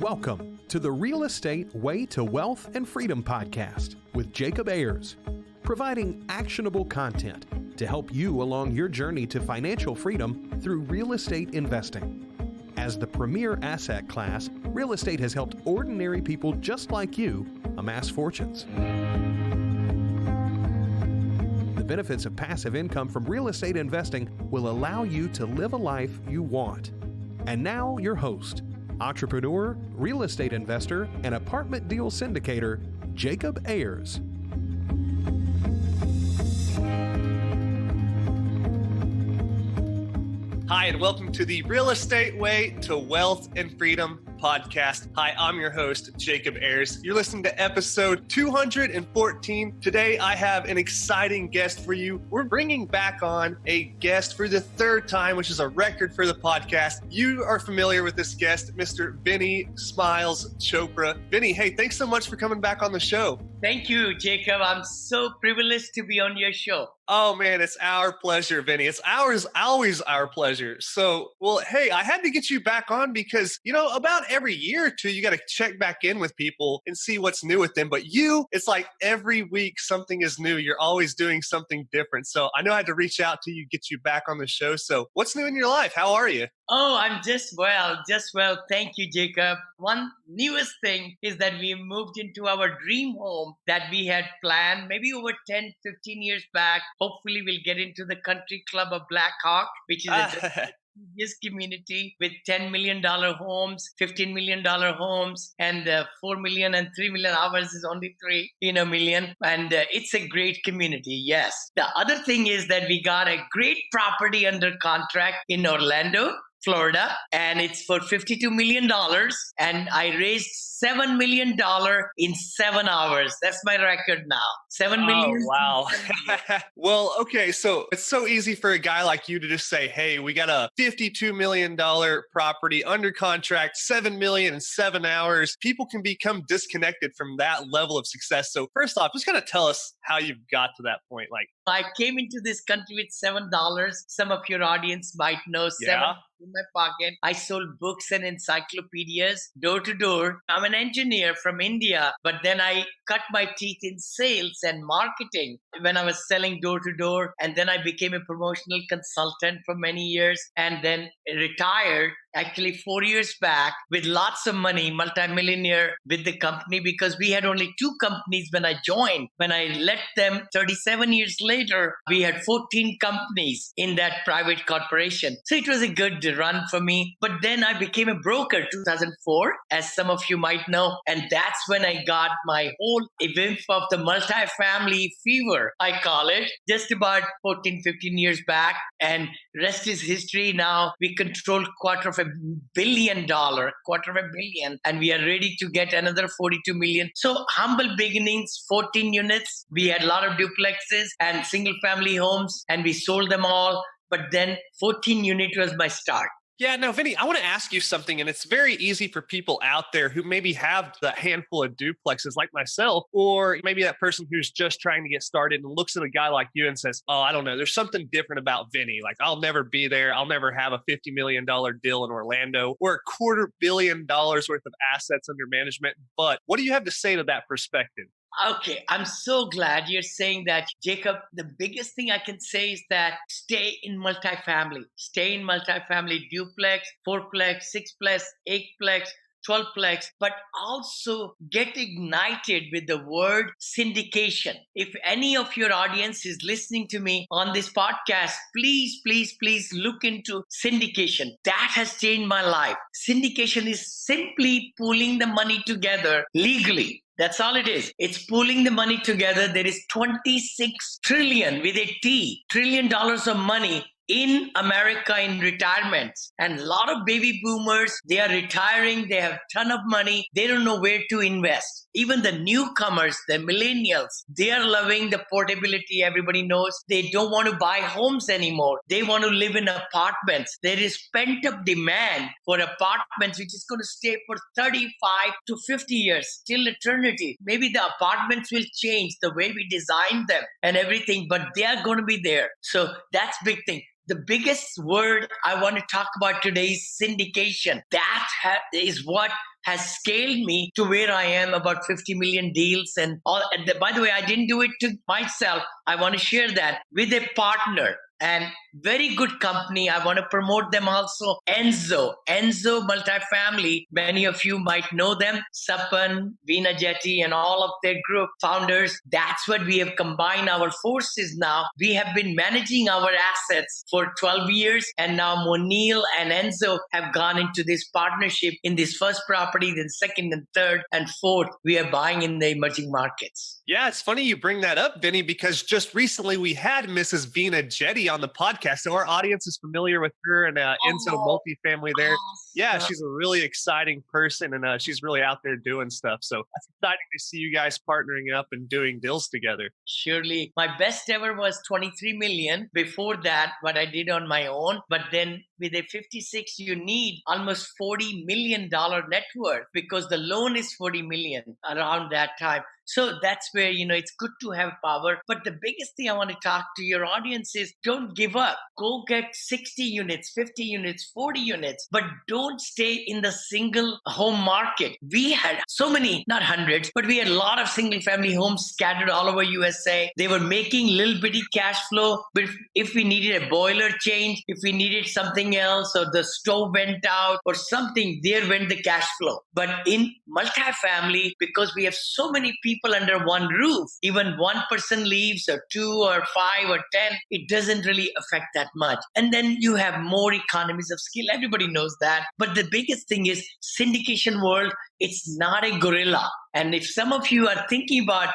Welcome to the Real Estate Way to Wealth and Freedom podcast with Jacob Ayers, providing actionable content to help you along your journey to financial freedom through real estate investing. As the premier asset class, real estate has helped ordinary people just like you amass fortunes. The benefits of passive income from real estate investing will allow you to live a life you want. And now your host, entrepreneur, real estate investor, and apartment deal syndicator, Jacob Ayers. Hi, and welcome to the Real Estate Way to Wealth and Freedom podcast. Hi, I'm your host, Jacob Ayers. You're listening to episode 214. Today, I have an exciting guest for you. We're bringing back on a guest for the third time, which is a record for the podcast. You are familiar with this guest, Mr. Vinney "Smiles" Chopra. Vinney, hey, thanks so much for coming back on the show. Thank you, Jacob. I'm so privileged to be on your show. Oh man, it's our pleasure, Vinney. It's always our pleasure. So, well, hey, I had to get you back on because, about every year or two, you got to check back in with people and see what's new with them. But it's like every week something is new. You're always doing something different. So I know I had to reach out to you, get you back on the show. So what's new in your life? How are you? Oh, I'm just well. Thank you, Jacob. One newest thing is that we moved into our dream home that we had planned maybe over 10, 15 years back. Hopefully, we'll get into the country club of Black Hawk, which is a community with $10 million homes, $15 million homes, and 4 million and 3 million. Ours is only 3 in a million. And it's a great community. Yes. The other thing is that we got a great property under contract in Orlando, Florida, and it's for $52 million. And I raised $7 million in 7 hours. That's my record now. 7 million. Oh, wow. Well, okay. So it's so easy for a guy like you to just say, hey, we got a $52 million property under contract, 7 million in 7 hours. People can become disconnected from that level of success. So first off, just kind of tell us how you've got to that point. I came into this country with $7. Some of your audience might know. $7 in my pocket. I sold books and encyclopedias door to door. I'm an engineer from India, but then I cut my teeth in sales and marketing when I was selling door to door. And then I became a promotional consultant for many years and then retired actually 4 years back with lots of money, multimillionaire with the company, because we had only 2 companies when I joined. When I left them 37 years later, we had 14 companies in that private corporation. So it was a good run for me. But then I became a broker 2004, as some of you might know. And that's when I got my whole whiff of the multifamily fever, I call it, just about 14, 15 years back. And rest is history. Now we control $250 million, and we are ready to get another 42 million. So humble beginnings, 14 units. We had a lot of duplexes and single family homes, and we sold them all. But then 14 unit was my start. Yeah, no, Vinney, I want to ask you something, and it's very easy for people out there who maybe have the handful of duplexes like myself, or maybe that person who's just trying to get started and looks at a guy like you and says, oh, I don't know, there's something different about Vinney. I'll never be there. I'll never have a $50 million deal in Orlando or $250 million worth of assets under management. But what do you have to say to that perspective? Okay, I'm so glad you're saying that, Jacob. The biggest thing I can say is that stay in multifamily. Stay in multifamily, duplex, 4plex, 6plex, 8plex, 12plex, but also get ignited with the word syndication. If any of your audience is listening to me on this podcast, please look into syndication. That has changed my life. Syndication is simply pooling the money together legally. That's all it is. It's pooling the money together. There is 26 trillion with a T, $1 trillion of money in America in retirements. And a lot of baby boomers, they are retiring. They have a ton of money. They don't know where to invest. Even the newcomers, the millennials, they are loving the portability. Everybody knows they don't want to buy homes anymore. They want to live in apartments. There is pent-up demand for apartments, which is going to stay for 35 to 50 years, till eternity. Maybe the apartments will change the way we design them and everything, but they are going to be there. So that's big thing. the biggest word I want to talk about today is syndication. That is what has scaled me to where I am, about 50 million deals and all. By the way, I didn't do it to myself. I want to share that with a partner. And very good company. I want to promote them also. Enzo Multifamily. Many of you might know them. Sapan, Veena Jetty, and all of their group founders. That's what we have combined our forces now. We have been managing our assets for 12 years. And now Monil and Enzo have gone into this partnership in this first property, then second and third and fourth. We are buying in the emerging markets. Yeah, it's funny you bring that up, Vinney, because just recently we had Mrs. Veena Jetty on the podcast. So our audience is familiar with her and Enzo Multifamily there. Yeah, she's a really exciting person and she's really out there doing stuff. So it's exciting to see you guys partnering up and doing deals together. Surely. My best ever was 23 million. Before that, what I did on my own. But then with a 56, you need almost $40 million net worth because the loan is 40 million around that time. So that's where, it's good to have power. But the biggest thing I want to talk to your audience is don't give up. Go get 60 units, 50 units, 40 units, but don't stay in the single home market. We had so many, not hundreds, but we had a lot of single family homes scattered all over USA. They were making little bitty cash flow. But if we needed a boiler change, if we needed something else, or the stove went out or something, there went the cash flow. But in multifamily, because we have so many people under one roof, even one person leaves or 2 or 5 or 10, it doesn't really affect that much. And then you have more economies of scale. Everybody knows that. But the biggest thing is syndication world, it's not a gorilla. And if some of you are thinking about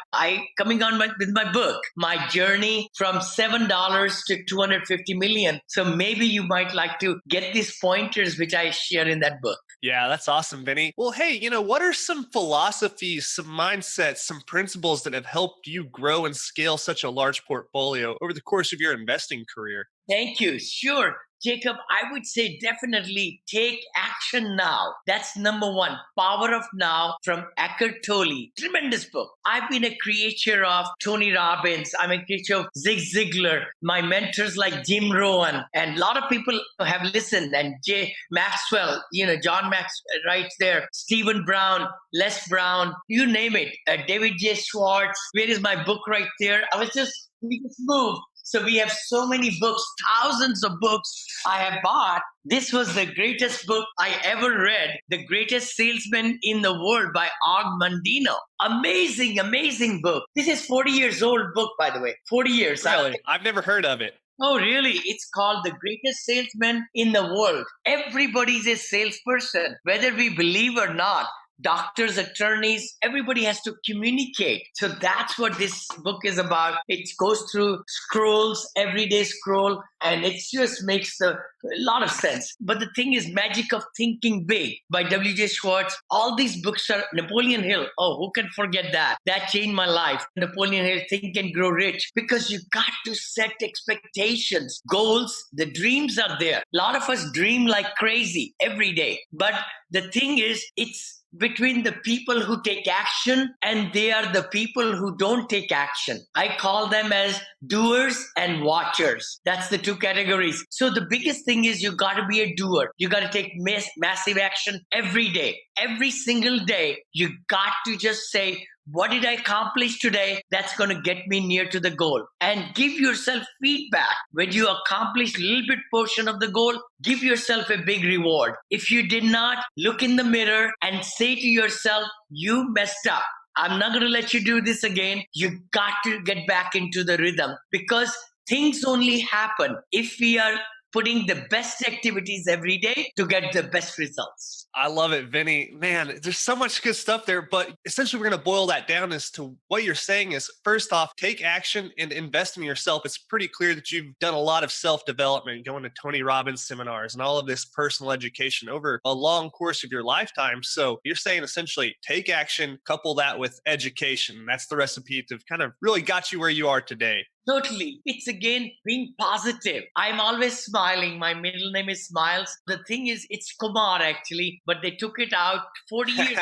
coming on with my book, my journey from $7 to 250 million. So maybe you might like to get these pointers, which I share in that book. Yeah, that's awesome, Vinney. Well, hey, what are some philosophies, some mindsets, some principles that have helped you grow and scale such a large portfolio over the course of your investing career? Thank you. Sure. Jacob, I would say definitely take action now. That's number one. Power of Now from Eckhart Tolle. Tremendous book. I've been a creature of Tony Robbins. I'm a creature of Zig Ziglar. My mentors like Jim Rohn. And a lot of people have listened. And J. Maxwell, John Maxwell right there. Stephen Brown, Les Brown, you name it. David J. Schwartz. Where is my book right there? We just moved. So we have so many books, thousands of books I have bought. This was the greatest book I ever read, The Greatest Salesman in the World by Og Mandino. Amazing, amazing book. This is 40 years old book, by the way. 40 years. Really? I've never heard of it. Oh, really? It's called The Greatest Salesman in the World. Everybody's a salesperson, whether we believe or not. Doctors, attorneys, everybody has to communicate. So that's what this book is about. It goes through scrolls, everyday scroll, and it just makes a lot of sense. But the thing is, Magic of Thinking Big by W.J. Schwartz. All these books are Napoleon Hill. Oh, who can forget that? That changed my life. Napoleon Hill, Think and Grow Rich. Because you got to set expectations, goals. The dreams are there. A lot of us dream like crazy every day. But the thing is, it's between the people who take action and they are the people who don't take action. I call them as doers and watchers. That's the two categories. So the biggest thing is you got to be a doer. You got to take massive action every day. Every single day, you got to just say, what did I accomplish today? That's going to get me near to the goal. And give yourself feedback. When you accomplish a little bit portion of the goal, give yourself a big reward. If you did not, look in the mirror and say to yourself, you messed up. I'm not going to let you do this again. You got to get back into the rhythm because things only happen if we are putting the best activities every day to get the best results. I love it, Vinney. Man, there's so much good stuff there, but essentially we're going to boil that down as to what you're saying is, first off, take action and invest in yourself. It's pretty clear that you've done a lot of self-development, going to Tony Robbins seminars and all of this personal education over a long course of your lifetime. So you're saying essentially take action, couple that with education. That's the recipe to kind of really got you where you are today. Totally. It's again being positive. I'm always smiling. My middle name is Smiles. The thing is, it's Kumar actually, but they took it out 40 years.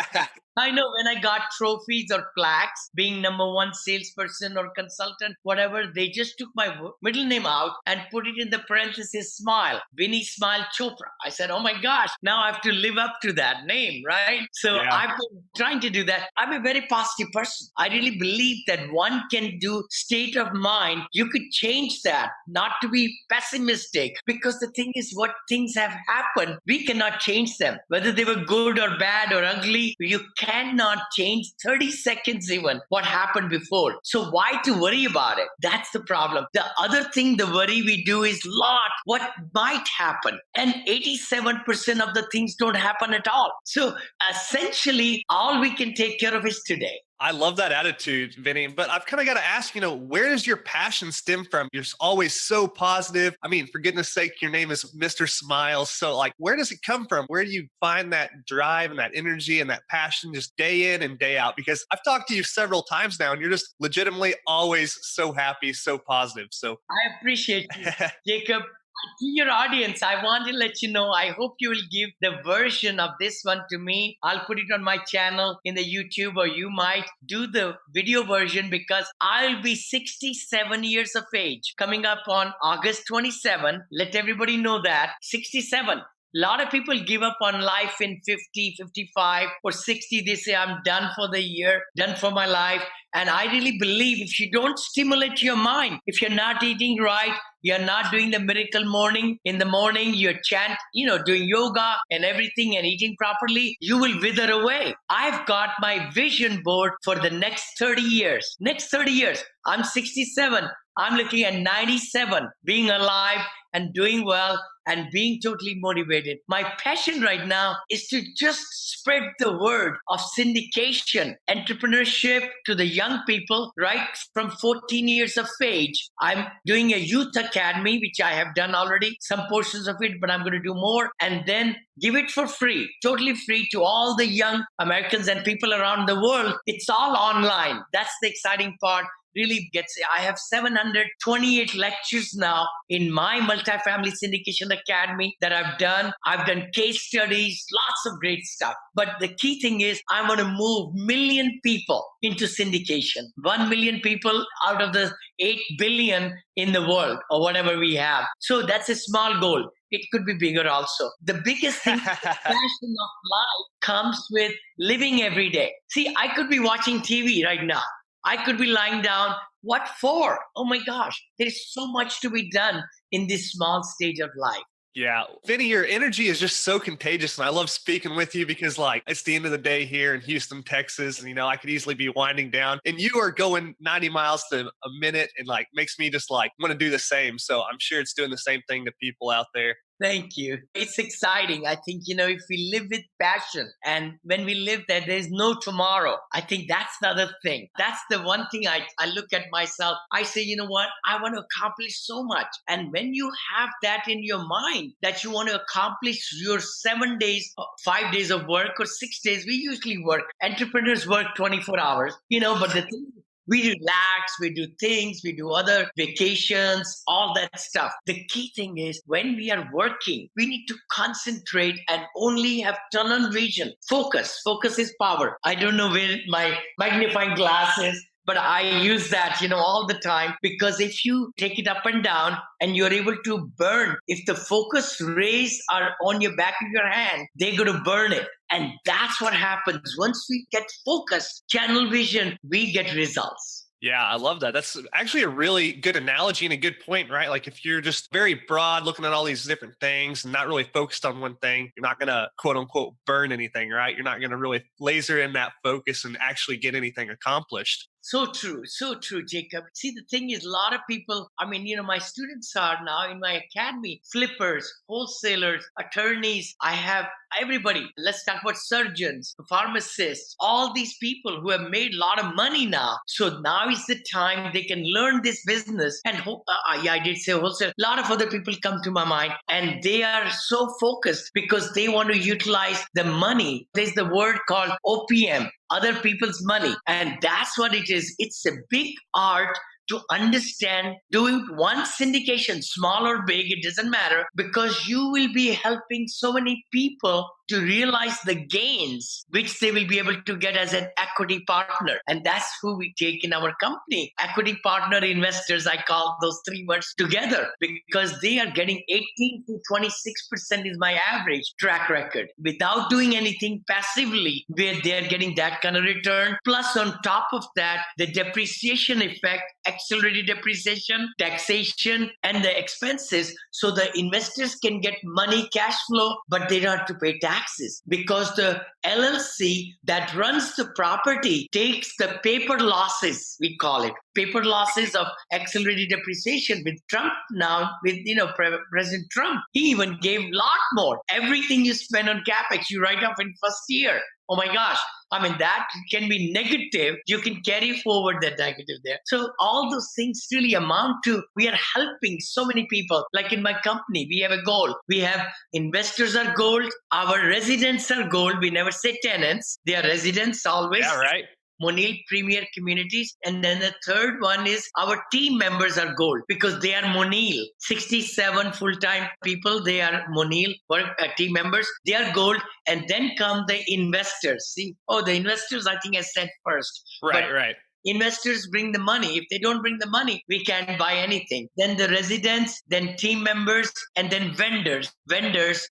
I know when I got trophies or plaques, being number one salesperson or consultant, whatever, they just took my middle name out and put it in the parenthesis smile, Vinney Chopra. I said, oh my gosh, now I have to live up to that name, right? So Yeah. I've been trying to do that. I'm a very positive person. I really believe that one can do state of mind. You could change that, not to be pessimistic, because the thing is, what things have happened, we cannot change them. Whether they were good or bad or ugly, you cannot change 30 seconds even what happened before. So why to worry about it? That's the problem. The other thing, the worry we do is what might happen. And 87% of the things don't happen at all. So essentially, all we can take care of is today. I love that attitude, Vinney. But I've kind of got to ask, where does your passion stem from? You're always so positive. I mean, for goodness sake, your name is Mr. Smile. So where does it come from? Where do you find that drive and that energy and that passion just day in and day out? Because I've talked to you several times now and you're just legitimately always so happy, so positive. So I appreciate you, Jacob. To your audience, I want to let you know, I hope you will give the version of this one to me. I'll put it on my channel in the YouTube, or you might do the video version, because I'll be 67 years of age coming up on August 27. Let everybody know that. 67. A lot of people give up on life in 50, 55, or 60. They say, I'm done for the year, done for my life. And I really believe if you don't stimulate your mind, if you're not eating right, you're not doing the miracle morning in the morning, you're doing yoga and everything and eating properly, you will wither away. I've got my vision board for the next 30 years. Next 30 years. I'm 67. I'm looking at 97, being alive and doing well and being totally motivated. My passion right now is to just spread the word of syndication, entrepreneurship to the young people right from 14 years of age. I'm doing a youth academy, which I have done already, some portions of it, but I'm going to do more, and then give it for free, totally free to all the young Americans and people around the world. It's all online. That's the exciting part. Really I have 728 lectures now in my multifamily syndication academy that I've done. I've done case studies, lots of great stuff. But the key thing is I want to move 1 million people into syndication. 1 million people out of the 8 billion in the world, or whatever we have. So that's a small goal. It could be bigger also. The biggest thing, the passion of life comes with living every day. See, I could be watching TV right now. I could be lying down. What for? Oh my gosh, there's so much to be done in this small stage of life. Yeah. Vinney, your energy is just so contagious. And I love speaking with you because it's the end of the day here in Houston, Texas. And, I could easily be winding down and you are going 90 miles to a minute and makes me just want to do the same. So I'm sure it's doing the same thing to people out there. Thank you. It's exciting. I think, if we live with passion and when we live there, there's no tomorrow. I think that's the other thing. That's the one thing I look at myself. I say, you know what? I want to accomplish so much. And when you have that in your mind that you want to accomplish your 7 days, 5 days of work or 6 days, we usually work. Entrepreneurs work 24 hours, but the thing is, we relax, we do things, we do other vacations, all that stuff. The key thing is when we are working, we need to concentrate and only have tunnel vision. Focus. Focus is power. I don't know where my magnifying glass is, but I use that, all the time, because if you take it up and down and you're able to burn, if the focus rays are on your back of your hand, they're going to burn it. And that's what happens. Once we get focused, channel vision, we get results. Yeah, I love that. That's actually a really good analogy and a good point, right? If you're just very broad looking at all these different things and not really focused on one thing, you're not going to quote unquote burn anything, right? You're not going to really laser in that focus and actually get anything accomplished. So true, Jacob. See, the thing is, a lot of people, my students are now in my academy, flippers, wholesalers, attorneys. I have everybody. Let's talk about surgeons, pharmacists, all these people who have made a lot of money now. So now is the time they can learn this business. And I did say wholesale. A lot of other people come to my mind and they are so focused because they want to utilize the money. There's the word called OPM. Other people's money. And that's what it is. It's a big art to understand doing one syndication, small or big, it doesn't matter, because you will be helping so many people to realize the gains, which they will be able to get as an equity partner. And that's who we take in our company. Equity partner investors, I call those three words together, because they are getting 18 to 26% is my average track record without doing anything passively, where they're getting that kind of return. Plus, on top of that, the depreciation effect, accelerated depreciation, taxation, and the expenses. So the investors can get money, cash flow, but they don't have to pay taxes, because the LLC that runs the property takes the paper losses, we call it, paper losses of accelerated depreciation. With Trump now, with President Trump, he even gave a lot more. Everything you spend on capex, you write off in first year. Oh my gosh. I mean, that can be negative. You can carry forward that negative there. So all those things really amount to, we are helping so many people. Like in my company, we have a goal. We have investors are gold. Our residents are gold. We never say tenants. They are residents always. Yeah, right. Monil Premier Communities. And then the third one is our team members are gold, because they are Monil. 67 full-time people, they are Monil team members. They are gold. And then come the investors. See, the investors, I think I said first. Right. Investors bring the money. If they don't bring the money, we can't buy anything. Then the residents, then team members, and then vendors,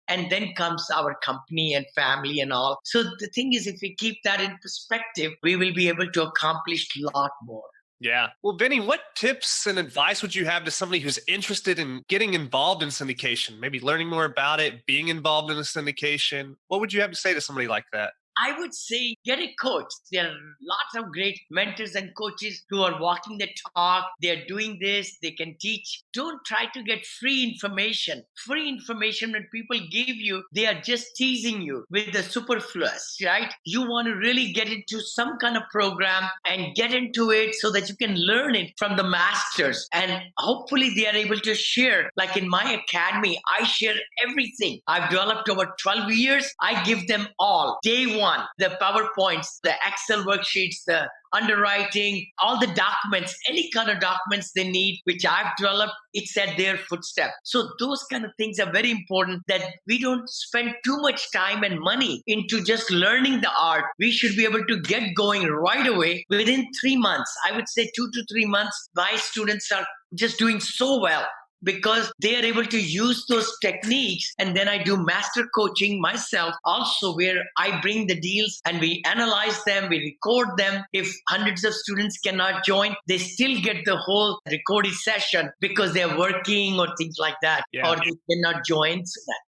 and then comes our company and family and all. So the thing is, if we keep that in perspective, we will be able to accomplish a lot more. Yeah. Well, Vinney, what tips and advice would you have to somebody who's interested in getting involved in syndication, maybe learning more about it, being involved in a syndication? What would you have to say to somebody like that? I would say get a coach. There are lots of great mentors and coaches who are walking the talk. They're doing this. They can teach. Don't try to get free information. Free information, when people give you, they are just teasing you with the superfluous, right? You want to really get into some kind of program and get into it so that you can learn it from the masters. And hopefully they are able to share. Like in my academy, I share everything I've developed over 12 years. I give them all. Day one, the PowerPoints, the Excel worksheets, the underwriting, all the documents, any kind of documents they need, which I've developed, it's at their footstep. So those kind of things are very important, that we don't spend too much time and money into just learning the art. We should be able to get going right away within 3 months. I would say 2 to 3 months. My students are just doing so well, because they are able to use those techniques. And then I do master coaching myself also, where I bring the deals and we analyze them, we record them. If hundreds of students cannot join, they still get the whole recorded session because they're working or things like that, or they cannot join.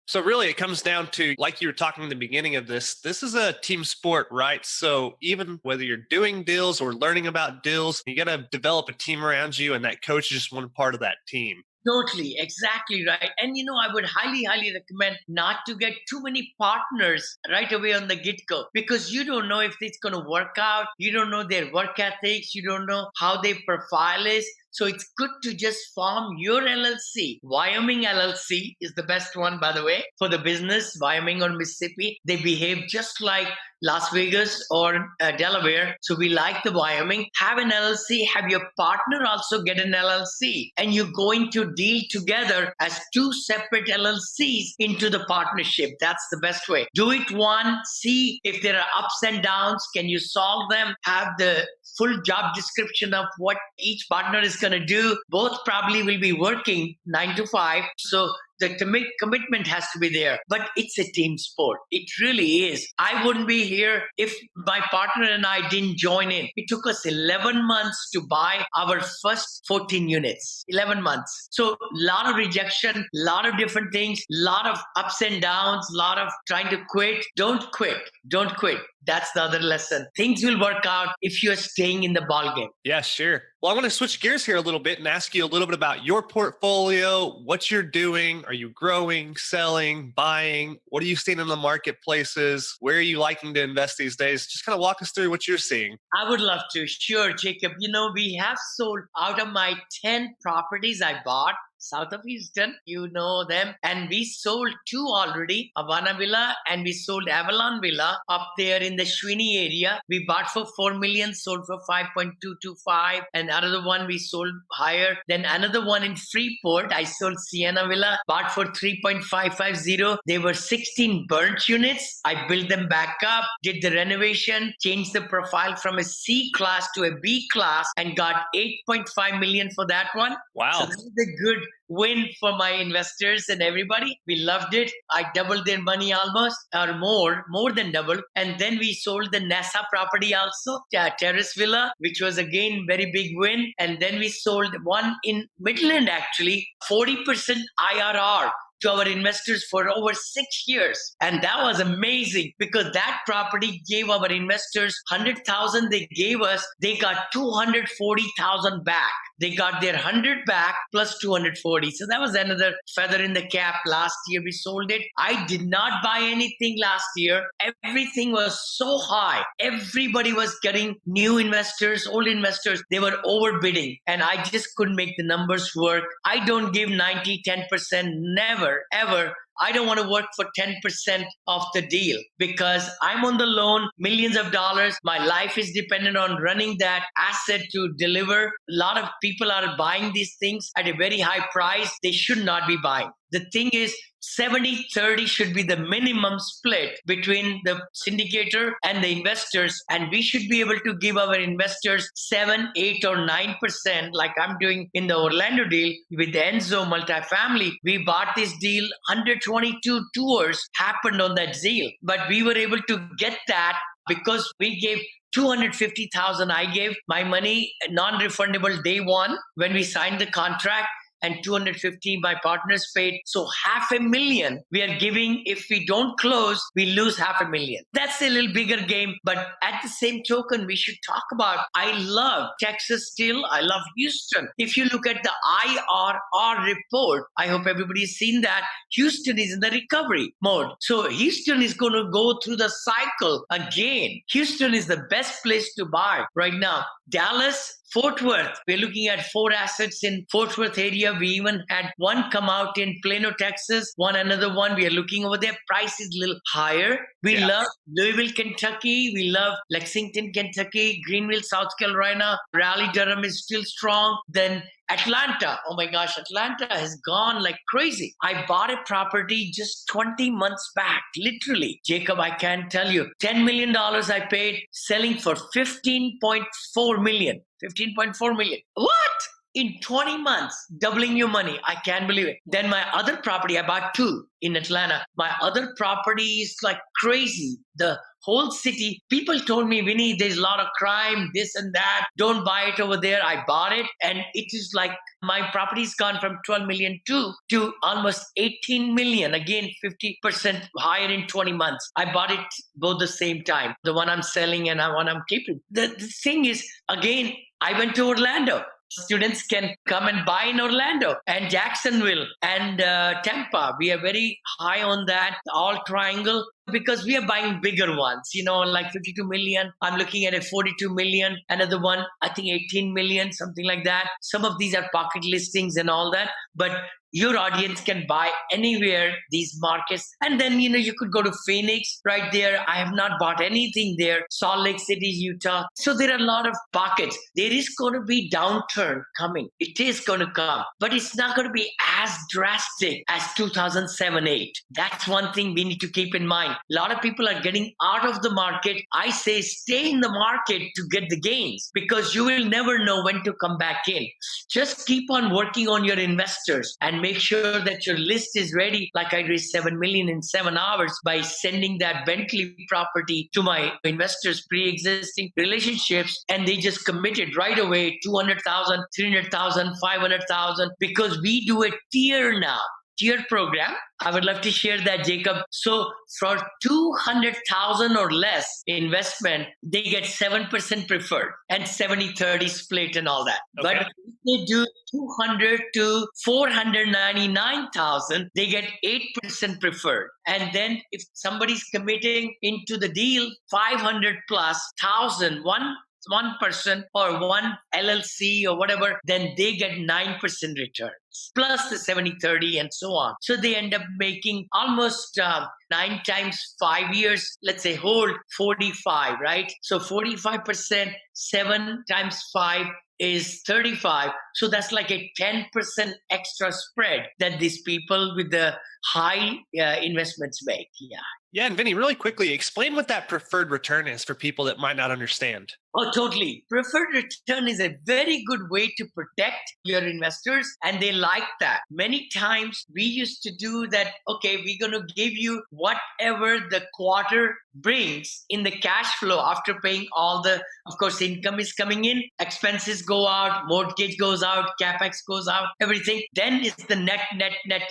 So really, it comes down to, like you were talking in the beginning of this is a team sport, right? So even whether you're doing deals or learning about deals, you got to develop a team around you, and that coach is just one part of that team. Totally, exactly right. And I would highly recommend not to get too many partners right away on the get-go, because you don't know if it's going to work out. You don't know their work ethics. You don't know how their profile is. So it's good to just form your LLC. Wyoming LLC is the best one, by the way, for the business. Wyoming or Mississippi, they behave just like Las Vegas or Delaware. So we like the Wyoming. Have an LLC, have your partner also get an LLC, and you're going to deal together as two separate LLCs into the partnership. That's the best way. Do it one, see if there are ups and downs. Can you solve them? Have the full job description of what each partner is going to do. Both probably will be working 9 to 5. So the commitment has to be there. But it's a team sport. It really is. I wouldn't be here if my partner and I didn't join in. It took us 11 months to buy our first 14 units. 11 months. So a lot of rejection, a lot of different things, a lot of ups and downs, a lot of trying to quit. Don't quit. Don't quit. That's the other lesson. Things will work out if you're staying in the ballgame. Yeah, sure. Well, I want to switch gears here a little bit and ask you a little bit about your portfolio, what you're doing. Are you growing, selling, buying? What are you seeing in the marketplaces? Where are you liking to invest these days? Just kind of walk us through what you're seeing. I would love to. Sure, Jacob. We have sold out of my 10 properties I bought. south of Houston. You know them. And we sold 2 already, Havana Villa, and we sold Avalon Villa up there in the Sweeney area. We bought for 4 million, sold for 5.225. And another one we sold higher. Then another one in Freeport, I sold Sienna Villa, bought for 3.550. They were 16 burnt units. I built them back up, did the renovation, changed the profile from a C class to a B class, and got 8.5 million for that one. Wow. So that was a good win for my investors and everybody. We loved it. I doubled their money almost, or more than double. And then we sold the NASA property also, Terrace Villa, which was again very big win. And then we sold one in Midland, actually, 40% IRR to our investors for over 6 years. And that was amazing because that property gave our investors 100,000 they gave us. They got 240,000 back. They got their 100 back plus 240. So that was another feather in the cap. Last year we sold it. I did not buy anything last year. Everything was so high. Everybody was getting new investors, old investors. They were overbidding and I just couldn't make the numbers work. I don't give 90, 10%, never, ever. I don't want to work for 10% of the deal because I'm on the loan, millions of dollars. My life is dependent on running that asset to deliver. A lot of people are buying these things at a very high price. They should not be buying. The thing is, 70-30 should be the minimum split between the syndicator and the investors. And we should be able to give our investors 7, 8, or 9%, like I'm doing in the Orlando deal with the Enzo multifamily. We bought this deal, 122 tours happened on that deal. But we were able to get that because we gave 250,000. I gave my money non-refundable day one when we signed the contract. And 250 my partners paid. So $500,000 we are giving. If we don't close, we lose $500,000. That's a little bigger game. But at the same token, we should talk about, I love Texas still. I love Houston. If you look at the IRR report, I hope everybody's seen that. Houston is in the recovery mode. So Houston is going to go through the cycle again. Houston is the best place to buy right now. Dallas, Fort Worth, we're looking at 4 assets in Fort Worth area. We even had one come out in Plano, Texas, another one. We are looking over there. Price is a little higher. We love Louisville, Kentucky. We love Lexington, Kentucky, Greenville, South Carolina. Raleigh-Durham is still strong. Then Atlanta. Oh my gosh, Atlanta has gone like crazy. I bought a property just 20 months back, literally. Jacob, I can't tell you. $10 million I paid, selling for $15.4 million. 15.4 million. What? In 20 months, doubling your money. I can't believe it. Then my other property, I bought 2 in Atlanta. My other property is like crazy. The whole city, people told me, Vinney, there's a lot of crime, this and that. Don't buy it over there. I bought it. And it is like my property's gone from 12 million to almost 18 million. Again, 50% higher in 20 months. I bought it both the same time. The one I'm selling and the one I'm keeping. The thing is, again, I went to Orlando. Students can come and buy in Orlando and Jacksonville and Tampa. We are very high on that, all triangle, because we are buying bigger ones, like 52 million. I'm looking at a 42 million. Another one, I think 18 million, something like that. Some of these are pocket listings and all that. But your audience can buy anywhere, these markets. And then, you could go to Phoenix right there. I have not bought anything there. Salt Lake City, Utah. So there are a lot of pockets. There is going to be downturn coming. It is going to come, but it's not going to be as drastic as 2007-8. That's one thing we need to keep in mind. A lot of people are getting out of the market. I say stay in the market to get the gains because you will never know when to come back in. Just keep on working on your investors and make sure that your list is ready. Like I raised $7 million in 7 hours by sending that Bentley property to my investors, pre-existing relationships, and they just committed right away 200,000, 300,000, 500,000 because we do a tier now. Tier program. I would love to share that, Jacob. So for 200,000 or less investment, they get 7% preferred and 70-30 split and all that. Okay. But if they do 200 to 499,000, they get 8% preferred. And then if somebody's committing into the deal, 500 plus 1,000, one person or one LLC or whatever, then they get 9% return. plus the 70-30 and so on. So they end up making almost 9 times 5 years, let's say hold 45, right? So 45%, 7 times 5 is 35. So that's like a 10% extra spread that these people with the high investments make. Yeah. Yeah. And Vinney, really quickly, explain what that preferred return is for people that might not understand. Oh, totally. Preferred return is a very good way to protect your investors, and they like that. Many times we used to do that, okay, we're going to give you whatever the quarter brings in the cash flow after paying all the, of course, income is coming in, expenses go out, mortgage goes out, capex goes out, everything. Then it's the net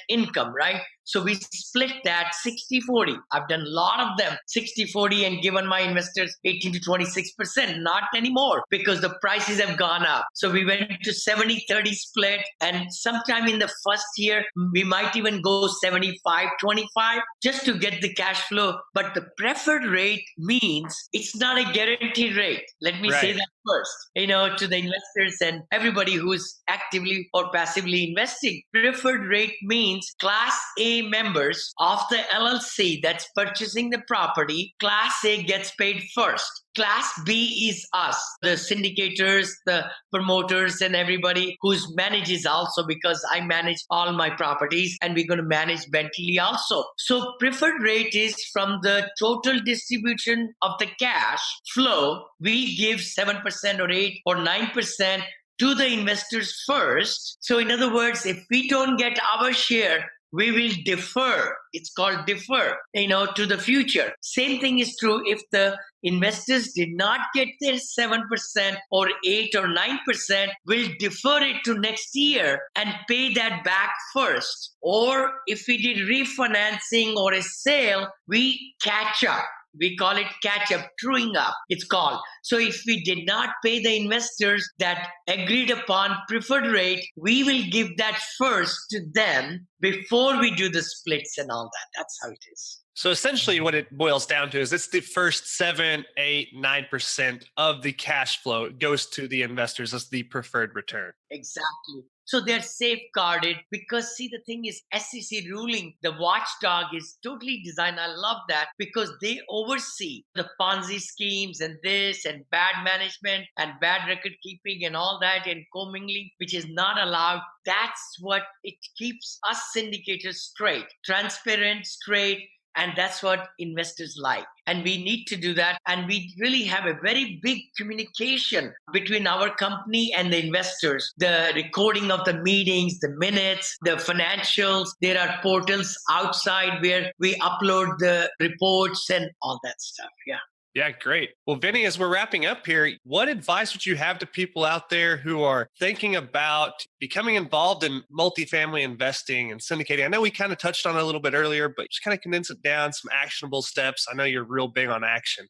income, right? So we split that 60-40. I've done a lot of them 60-40 and given my investors 18 to 26%. Not anymore because the prices have gone up. So we went to 70-30 split, and sometime in the first year, we might even go 75-25 just to get the cash flow. But the preferred rate means it's not a guaranteed rate. Let me say that first, to the investors and everybody who's actively or passively investing. Preferred rate means Class A members of the LLC that's purchasing the property, Class A gets paid first. Class B is us, the syndicators, the promoters, and everybody who's manages also, because I manage all my properties and we're going to manage Bentley also. So preferred rate is from the total distribution of the cash flow. We give 7% or 8 or 9% to the investors first. So in other words, if we don't get our share, we will defer. It's called defer, to the future. Same thing is true if the investors did not get their 7% or 8 or 9%, we'll defer it to next year and pay that back first. Or if we did refinancing or a sale, we catch up. We call it catch up, truing up, it's called. So if we did not pay the investors that agreed upon preferred rate, we will give that first to them before we do the splits and all that. That's how it is. So essentially what it boils down to is it's the first 7, 8, 9% of the cash flow goes to the investors as the preferred return. Exactly. So they're safeguarded because, see, the thing is SEC ruling, the watchdog is totally designed. I love that because they oversee the Ponzi schemes and this and bad management and bad record keeping and all that and commingling, which is not allowed. That's what it keeps us syndicators straight, transparent, straight. And that's what investors like. And we need to do that. And we really have a very big communication between our company and the investors. The recording of the meetings, the minutes, the financials. There are portals outside where we upload the reports and all that stuff. Yeah. Yeah, great. Well, Vinney, as we're wrapping up here, what advice would you have to people out there who are thinking about becoming involved in multifamily investing and syndicating? I know we kind of touched on it a little bit earlier, but just kind of condense it down, some actionable steps. I know you're real big on action.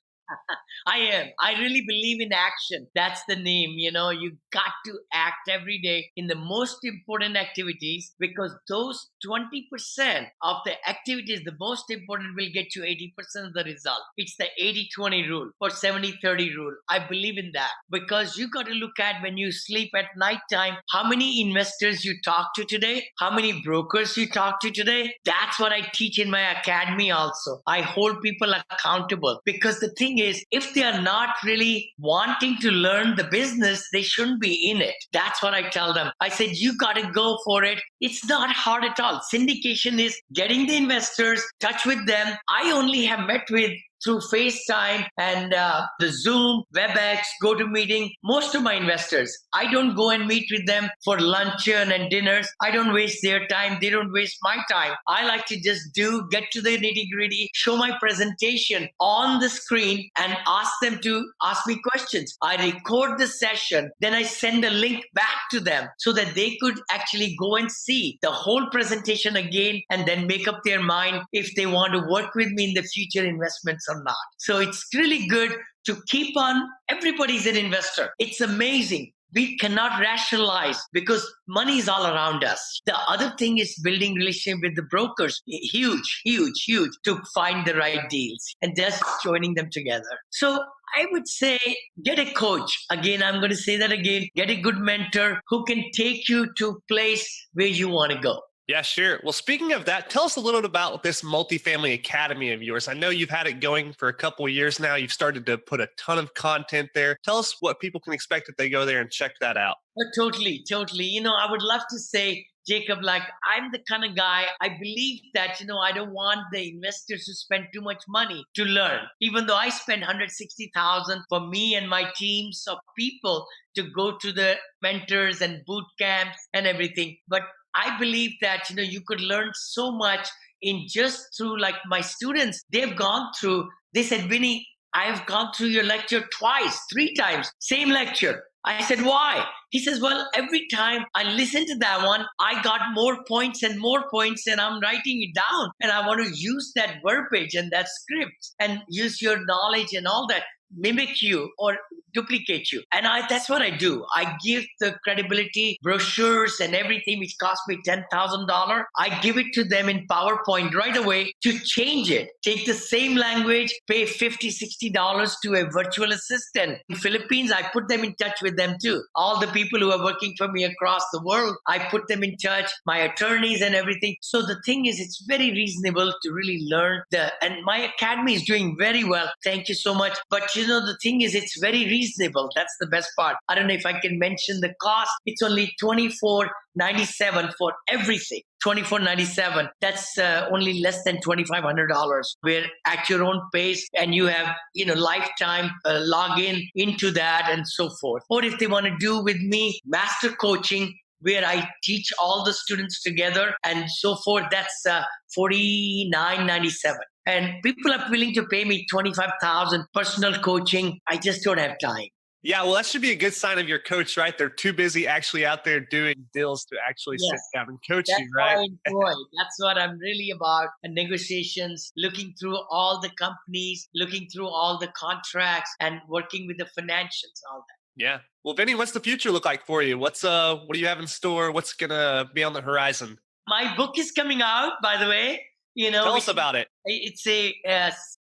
I am. I really believe in action. That's the name. You got to act every day in the most important activities, because those 20% of the activities, the most important, will get you 80% of the result. It's the 80-20 rule or 70-30 rule. I believe in that because you got to look at when you sleep at nighttime, how many investors you talk to today, how many brokers you talk to today. That's what I teach in my academy also. I hold people accountable because the thing is, if they are not really wanting to learn the business, they shouldn't be in it. That's what I tell them. I said, you got to go for it. It's not hard at all. Syndication is getting the investors, touch with them. I only have met with through FaceTime and the Zoom, WebEx, GoToMeeting, most of my investors. I don't go and meet with them for luncheon and dinners. I don't waste their time. They don't waste my time. I like to just get to the nitty-gritty, show my presentation on the screen and ask them to ask me questions. I record the session, then I send a link back to them so that they could actually go and see the whole presentation again and then make up their mind if they want to work with me in the future investments or not. So it's really good to keep on. Everybody's an investor. It's amazing. we cannot rationalize because money is all around us. The other thing is building relationship with the brokers. Huge, huge, huge to find the right deals and just joining them together. So I would say get a coach. Again, I'm going to say that again. Get a good mentor who can take you to a place where you want to go. Yeah, sure. Well, speaking of that, tell us a little bit about this multifamily academy of yours. I know you've had it going for a couple of years now. You've started to put a ton of content there. Tell us what people can expect if they go there and check that out. Totally. I would love to say, Jacob, like I'm the kind of guy, I believe that, I don't want the investors to spend too much money to learn. Even though I spend $160,000 for me and my teams of people to go to the mentors and boot camps and everything. But I believe that, you could learn so much in just through like my students, they've gone through, they said, Vinney, I've gone through your lecture twice, 3 times, same lecture. I said, why? He says, well, every time I listen to that one, I got more points and I'm writing it down. And I want to use that verbiage and that script and use your knowledge and all that, mimic you or duplicate you. And that's what I do. I give the credibility brochures and everything, which cost me $10,000. I give it to them in PowerPoint right away to change it. Take the same language, pay $50, $60 to a virtual assistant. In Philippines, I put them in touch with them too. All the people who are working for me across the world, I put them in touch, my attorneys and everything. So the thing is, it's very reasonable to really learn and my academy is doing very well. Thank you so much. But the thing is, it's very reasonable. That's the best part. I don't know if I can mention the cost. It's only $24.97 for everything. $24.97. That's only less than $2,500. We're at your own pace, and you have lifetime login into that and so forth. Or if they want to do with me master coaching, where I teach all the students together and so forth, that's $49.97. And people are willing to pay me $25,000 personal coaching. I just don't have time. Yeah, well, that should be a good sign of your coach, right? They're too busy actually out there doing deals to actually sit down and coach you, right? That's what I'm really about. And negotiations, looking through all the companies, looking through all the contracts and working with the financials, all that. Yeah. Well, Vinney, what's the future look like for you? What do you have in store? What's going to be on the horizon? My book is coming out, by the way. Tell us about it. It's a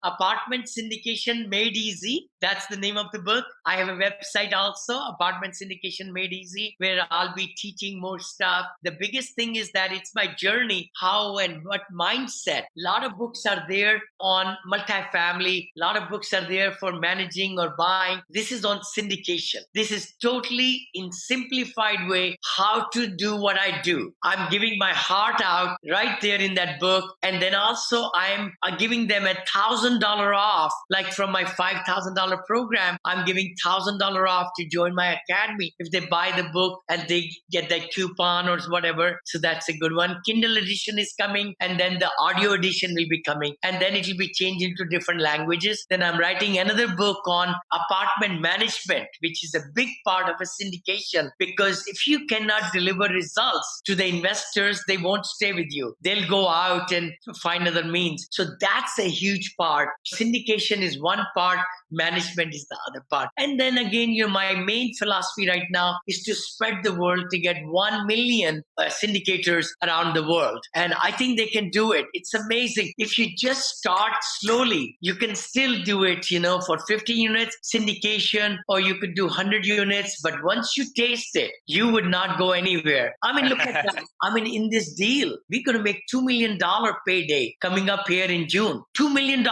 apartment syndication made easy. That's the name of the book. I have a website also, Apartment Syndication Made Easy, where I'll be teaching more stuff. The biggest thing is that it's my journey, how and what mindset. A lot of books are there on multifamily. A lot of books are there for managing or buying. This is on syndication. This is totally in simplified way how to do what I do. I'm giving my heart out right there in that book. And then also I'm giving them $1,000 off, like from my $5,000 program. I'm giving $1,000 off to join my academy if they buy the book and they get that coupon or whatever. So that's a good one. Kindle edition is coming, and then the audio edition will be coming, and then it will be changed into different languages. Then I'm writing another book on apartment management, which is a big part of a syndication, because if you cannot deliver results to the investors, they won't stay with you. They'll go out and find other means. So that's a huge part. Syndication is one part, management is the other part. And then again, my main philosophy right now is to spread the word to get 1 million syndicators around the world. And I think they can do it. It's amazing. If you just start slowly, you can still do it, for 50 units syndication, or you could do 100 units. But once you taste it, you would not go anywhere. Look at that. In this deal, we're going to make $2 million payday coming up here in June. $2 million.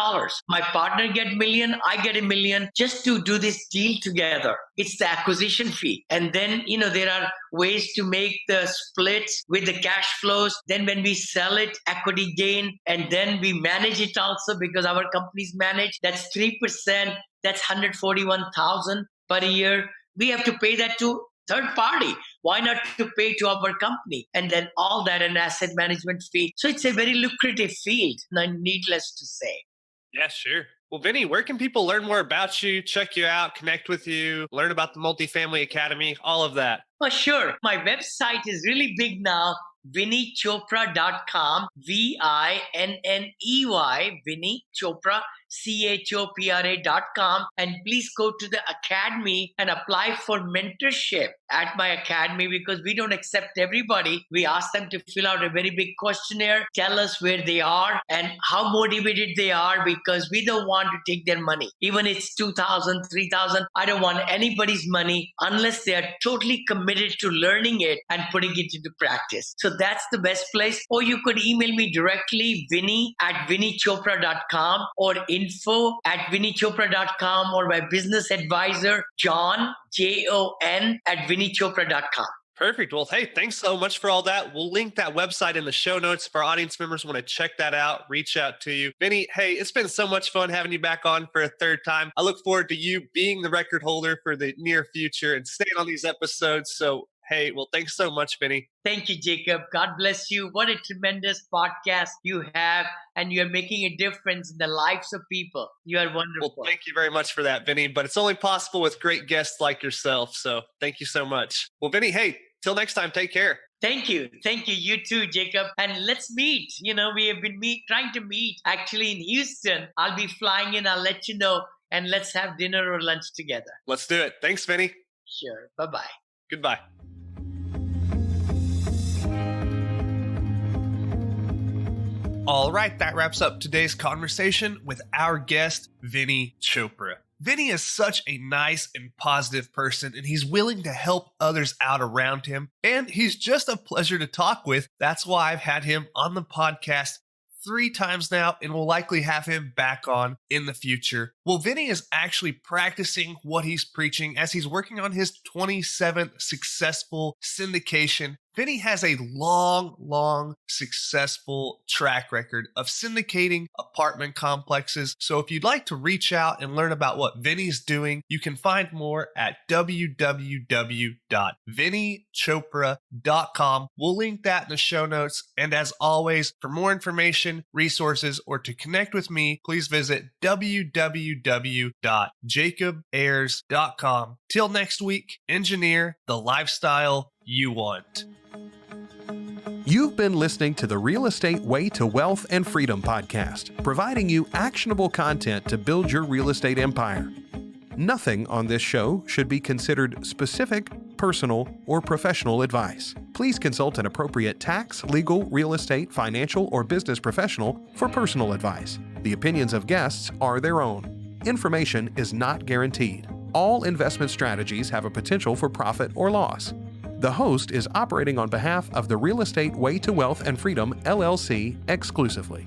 My partner get $1 million, I get $1 million just to do this deal together. It's the acquisition fee. And then, there are ways to make the splits with the cash flows. Then when we sell it, equity gain, and then we manage it also because our companies manage. That's 3%. That's $141,000 per year. We have to pay that to third party. Why not to pay to our company? And then all that, an asset management fee. So it's a very lucrative field, needless to say. Yeah, sure. Well, Vinney, where can people learn more about you, check you out, connect with you, learn about the Multifamily Academy, all of that? Oh, sure. My website is really big now. VinneyChopra.com, VINNEY, Vinney Chopra, ChopraThere.com, and please go to the academy and apply for mentorship at my academy, because we don't accept everybody. We ask them to fill out a very big questionnaire, tell us where they are and how motivated they are, because we don't want to take their money. Even it's $2,000, $3,000, I don't want anybody's money unless they are totally committed to learning it and putting it into practice. So that's the best place. Or you could email me directly, Vinney@VinneyChopra.com, or info@VinneyChopra.com, or my business advisor, John, Jon, @VinneyChopra.com. Perfect. Well, hey, thanks so much for all that. We'll link that website in the show notes if our audience members want to check that out, reach out to you. Vinney, hey, it's been so much fun having you back on for a third time. I look forward to you being the record holder for the near future and staying on these episodes. So, hey, well, thanks so much, Vinney. Thank you, Jacob. God bless you. What a tremendous podcast you have, and you're making a difference in the lives of people. You are wonderful. Well, thank you very much for that, Vinney, but it's only possible with great guests like yourself. So thank you so much. Well, Vinney, hey, till next time, take care. Thank you. Thank you. You too, Jacob. And let's meet. We have been trying to meet actually in Houston. I'll be flying in. I'll let you know, and let's have dinner or lunch together. Let's do it. Thanks, Vinney. Sure. Bye-bye. Goodbye. All right, that wraps up today's conversation with our guest, Vinney Chopra. Vinney is such a nice and positive person, and he's willing to help others out around him, and he's just a pleasure to talk with. That's why I've had him on the podcast 3 times now, and we'll likely have him back on in the future. Well, Vinney is actually practicing what he's preaching as he's working on his 27th successful syndication. Vinney has a long, successful track record of syndicating apartment complexes. So if you'd like to reach out and learn about what Vinney's doing, you can find more at www.VinneyChopra.com. We'll link that in the show notes. And as always, for more information, resources, or to connect with me, please visit www.JacobAyers.com. Till next week, engineer the lifestyle you want. You've been listening to the Real Estate Way to Wealth and Freedom podcast, providing you actionable content to build your real estate empire. Nothing on this show should be considered specific, personal, or professional advice. Please consult an appropriate tax, legal, real estate, financial, or business professional for personal advice. The opinions of guests are their own. Information is not guaranteed. All investment strategies have a potential for profit or loss. The host is operating on behalf of the Real Estate Way to Wealth and Freedom, LLC, exclusively.